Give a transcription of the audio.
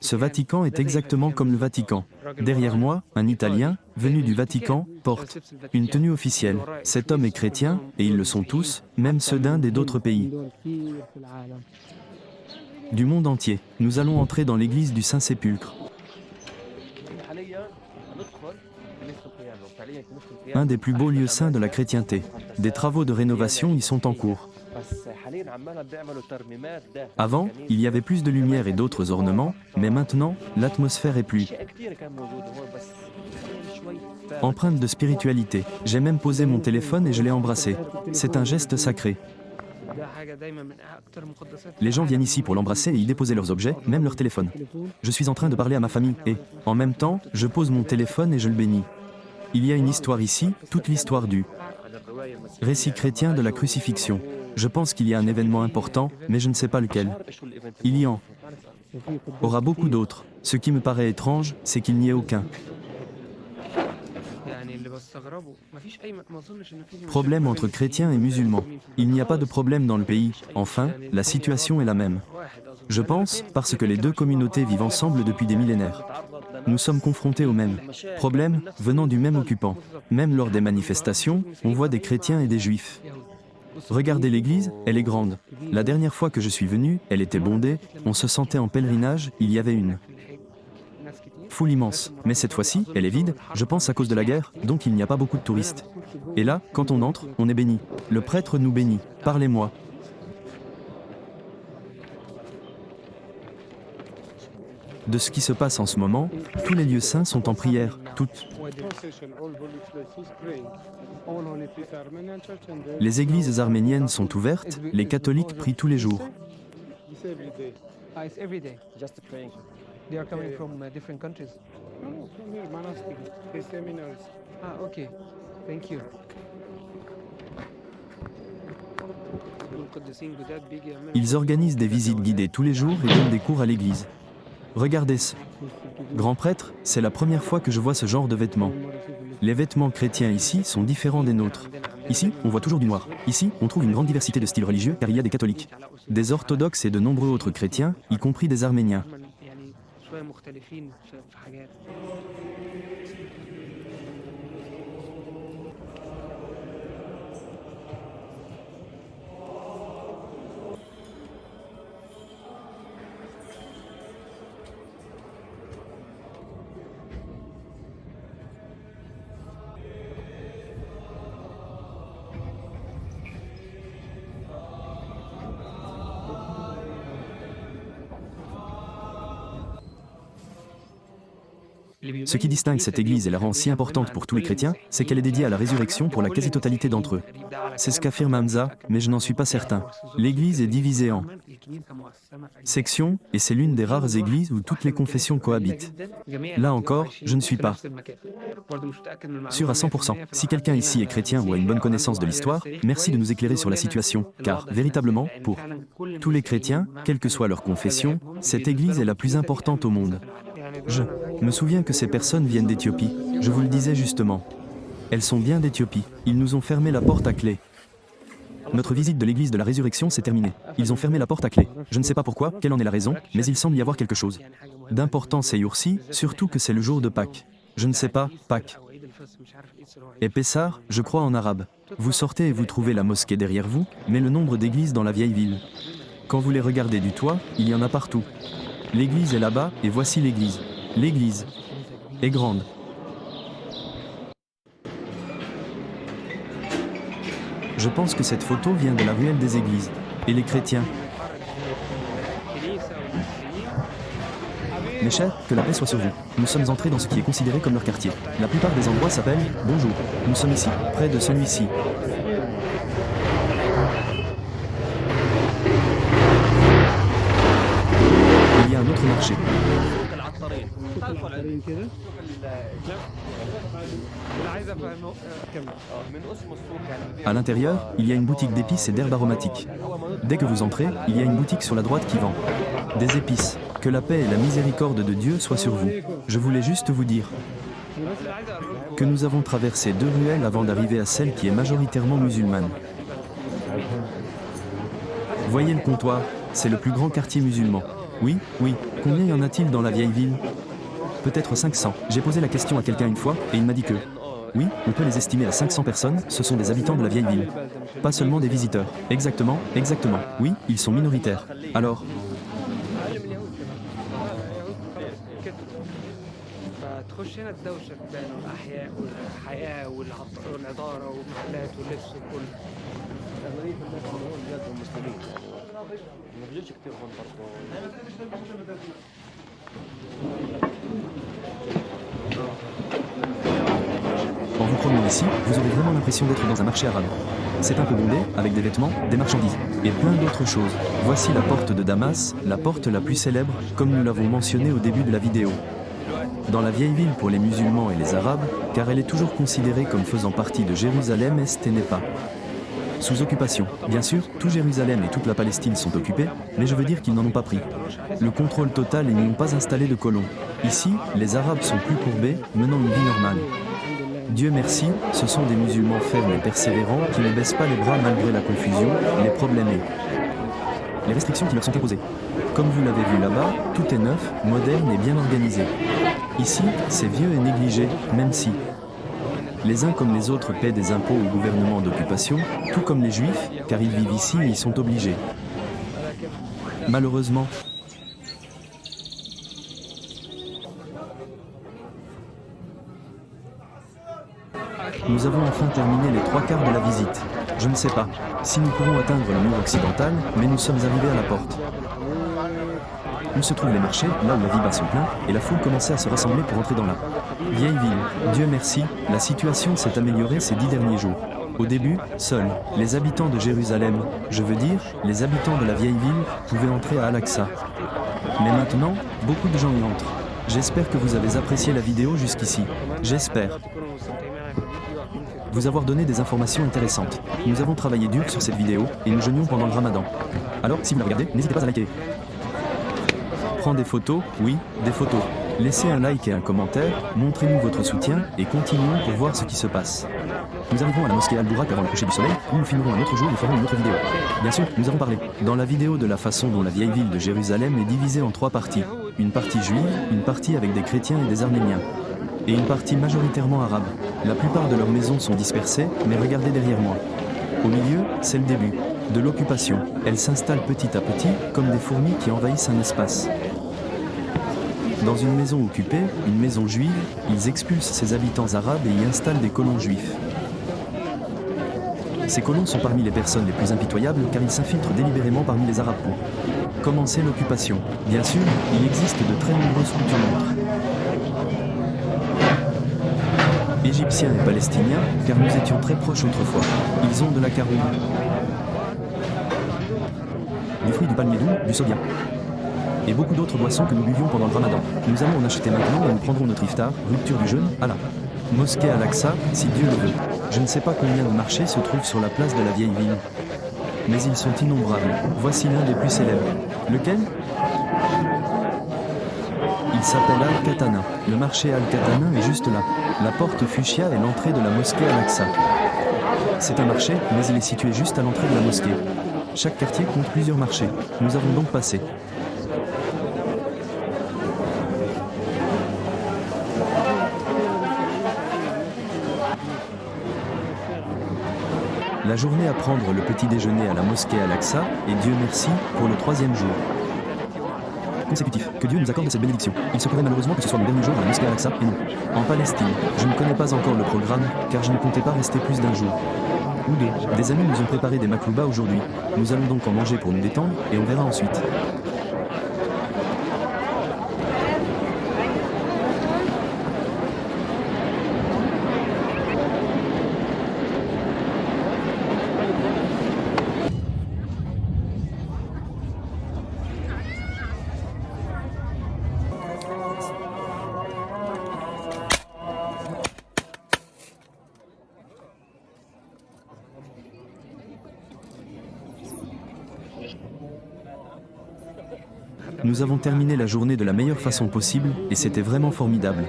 Ce Vatican est exactement comme le Vatican. Derrière moi, un Italien, venu du Vatican, porte une tenue officielle. Cet homme est chrétien, et ils le sont tous, même ceux d'Inde et d'autres pays. Du monde entier, nous allons entrer dans l'église du Saint-Sépulcre. Un des plus beaux lieux saints de la chrétienté. Des travaux de rénovation y sont en cours. Avant, il y avait plus de lumière et d'autres ornements, mais maintenant, l'atmosphère est plus empreinte de spiritualité. J'ai même posé mon téléphone et je l'ai embrassé. C'est un geste sacré. Les gens viennent ici pour l'embrasser et y déposer leurs objets, même leur téléphone. Je suis en train de parler à ma famille et, en même temps, je pose mon téléphone et je le bénis. Il y a une histoire ici, toute l'histoire du récit chrétien de la crucifixion. Je pense qu'il y a un événement important, mais je ne sais pas lequel. Il y en aura beaucoup d'autres. Ce qui me paraît étrange, c'est qu'il n'y ait aucun problème entre chrétiens et musulmans. Il n'y a pas de problème dans le pays. Enfin, la situation est la même. Je pense, parce que les deux communautés vivent ensemble depuis des millénaires. Nous sommes confrontés aux mêmes problèmes, venant du même occupant. Même lors des manifestations, on voit des chrétiens et des juifs. Regardez l'église, elle est grande. La dernière fois que je suis venu, elle était bondée, on se sentait en pèlerinage, il y avait une foule immense. Mais cette fois-ci, elle est vide, je pense à cause de la guerre, donc il n'y a pas beaucoup de touristes. Et là, quand on entre, on est béni. Le prêtre nous bénit. Parlez-moi. De ce qui se passe en ce moment, tous les lieux saints sont en prière, toutes. Les églises arméniennes sont ouvertes, les catholiques prient tous les jours. They are coming from different countries. No, from here, monastic, the seminars. Ah, okay. Thank you. Ils organisent des visites guidées tous les jours et donnent des cours à l'église. Regardez ce grand prêtre, c'est la première fois que je vois ce genre de vêtements. Les vêtements chrétiens ici sont différents des nôtres. Ici, on voit toujours du noir. Ici, on trouve une grande diversité de styles religieux car il y a des catholiques, des orthodoxes et de nombreux autres chrétiens, y compris des arméniens. شوية مختلفين في حاجات. Ce qui distingue cette église et la rend si importante pour tous les chrétiens, c'est qu'elle est dédiée à la résurrection pour la quasi-totalité d'entre eux. C'est ce qu'affirme Hamza, mais je n'en suis pas certain. L'église est divisée en sections, et c'est l'une des rares églises où toutes les confessions cohabitent. Là encore, je ne suis pas sûr à 100%. Si quelqu'un ici est chrétien ou a une bonne connaissance de l'histoire, merci de nous éclairer sur la situation, car, véritablement, pour tous les chrétiens, quelle que soit leur confession, cette église est la plus importante au monde. Je me souviens que ces personnes viennent d'Éthiopie. Je vous le disais justement. Elles sont bien d'Éthiopie. Ils nous ont fermé la porte à clé. Notre visite de l'église de la résurrection s'est terminée. Ils ont fermé la porte à clé. Je ne sais pas pourquoi, quelle en est la raison, mais il semble y avoir quelque chose d'important ces jours-ci, surtout que c'est le jour de Pâques. Je ne sais pas, Pâques. Et Pessar, je crois en arabe. Vous sortez et vous trouvez la mosquée derrière vous, mais le nombre d'églises dans la vieille ville. Quand vous les regardez du toit, il y en a partout. L'église est là-bas, et voici l'église. L'église est grande. Je pense que cette photo vient de la ruelle des églises. Et les chrétiens. Mes chers, que la paix soit sur vous. Nous sommes entrés dans ce qui est considéré comme leur quartier. La plupart des endroits s'appellent « Bonjour ». Nous sommes ici, près de celui-ci. Il y a un autre marché. À l'intérieur, il y a une boutique d'épices et d'herbes aromatiques. Dès que vous entrez, il y a une boutique sur la droite qui vend des épices. Que la paix et la miséricorde de Dieu soient sur vous. Je voulais juste vous dire que nous avons traversé 2 ruelles avant d'arriver à celle qui est majoritairement musulmane. Voyez le comptoir, c'est le plus grand quartier musulman. Oui, oui. Combien y en a-t-il dans la vieille ville? Peut-être 500. J'ai posé la question à quelqu'un une fois, et il m'a dit que... Oui, on peut les estimer à 500 personnes, ce sont des habitants de la vieille ville. Pas seulement des visiteurs. Exactement, exactement. Oui, ils sont minoritaires. Alors, أقل من اليهود كمان يهود كده فتخش هنا الدوشة بتبان والأحياء والحياة والعطارة والمحلات واللبس وكله. أغلبية الناس اللي هون بلادهم مسلمين ما بيجوش كتير هون برضه. en vous promenant ici, vous aurez vraiment l'impression d'être dans un marché arabe. C'est un peu bondé, avec des vêtements, des marchandises, et plein d'autres choses. Voici la porte de Damas, la porte la plus célèbre, comme nous l'avons mentionné au début de la vidéo. Dans la vieille ville pour les musulmans et les arabes, car elle est toujours considérée comme faisant partie de Jérusalem Est et n'est pas sous occupation. Bien sûr, tout Jérusalem et toute la Palestine sont occupés, mais je veux dire qu'ils n'en ont pas pris le contrôle total et n'y ont pas installé de colons. Ici, les Arabes sont plus courbés, menant une vie normale. Dieu merci, ce sont des musulmans fermes et persévérants qui ne baissent pas les bras malgré la confusion, les problèmes et les restrictions qui leur sont imposées. Comme vous l'avez vu là-bas, tout est neuf, moderne et bien organisé. Ici, c'est vieux et négligé, même si les uns comme les autres paient des impôts au gouvernement d'occupation, tout comme les juifs, car ils vivent ici et y sont obligés. Malheureusement, nous avons enfin terminé les 3/4 de la visite. Je ne sais pas si nous pourrons atteindre le mur occidental, mais nous sommes arrivés à la porte. Où se trouvent les marchés, là où la vie bat son plein, et la foule commençait à se rassembler pour entrer dans la vieille ville. Dieu merci, la situation s'est améliorée ces 10 derniers jours. Au début, seuls les habitants de Jérusalem, je veux dire, les habitants de la vieille ville, pouvaient entrer à Al-Aqsa. Mais maintenant, beaucoup de gens y entrent. J'espère que vous avez apprécié la vidéo jusqu'ici. J'espère vous avoir donné des informations intéressantes. Nous avons travaillé dur sur cette vidéo, et nous jeûnions pendant le ramadan. Alors, si vous la regardez, n'hésitez pas à liker. Prends des photos, oui, des photos. Laissez un like et un commentaire, montrez-nous votre soutien, et continuons pour voir ce qui se passe. Nous arrivons à la mosquée Al-Bourak avant le coucher du soleil, où nous filmerons un autre jour et ferons une autre vidéo. Bien sûr, nous avons parlé, dans la vidéo, de la façon dont la vieille ville de Jérusalem est divisée en 3 parties. Une partie juive, une partie avec des chrétiens et des arméniens, et une partie majoritairement arabe. La plupart de leurs maisons sont dispersées, mais regardez derrière moi. Au milieu, c'est le début de l'occupation. Elles s'installent petit à petit, comme des fourmis qui envahissent un espace. Dans une maison occupée, une maison juive, ils expulsent ces habitants arabes et y installent des colons juifs. Ces colons sont parmi les personnes les plus impitoyables car ils s'infiltrent délibérément parmi les arabes pour commencer l'occupation. Bien sûr, il existe de très nombreuses cultures montres. Égyptiens et palestiniens, car nous étions très proches autrefois. Ils ont de la caroube, des fruits du palmier doux, du sodia, et beaucoup d'autres boissons que nous buvions pendant le ramadan. Nous allons en acheter maintenant et nous prendrons notre iftar, rupture du jeûne, à la mosquée Al-Aqsa, si Dieu le veut. Je ne sais pas combien de marchés se trouvent sur la place de la vieille ville, mais ils sont innombrables. Voici l'un des plus célèbres. Lequel ? Il s'appelle Al-Katana. Le marché Al-Katana est juste là. La porte fuchsia est l'entrée de la mosquée Al-Aqsa. C'est un marché, mais il est situé juste à l'entrée de la mosquée. Chaque quartier compte plusieurs marchés. Nous avons donc passé la journée à prendre le petit déjeuner à la mosquée Al-Aqsa, et Dieu merci, pour le 3e jour consécutif. Que Dieu nous accorde cette bénédiction. Il se pourrait malheureusement que ce soit mon dernier jour à la mosquée Al-Aqsa, et non en Palestine. Je ne connais pas encore le programme, car je ne comptais pas rester plus d'un jour ou deux. Des amis nous ont préparé des makloubas aujourd'hui. Nous allons donc en manger pour nous détendre, et on verra ensuite. Nous avons terminé la journée de la meilleure façon possible, et c'était vraiment formidable.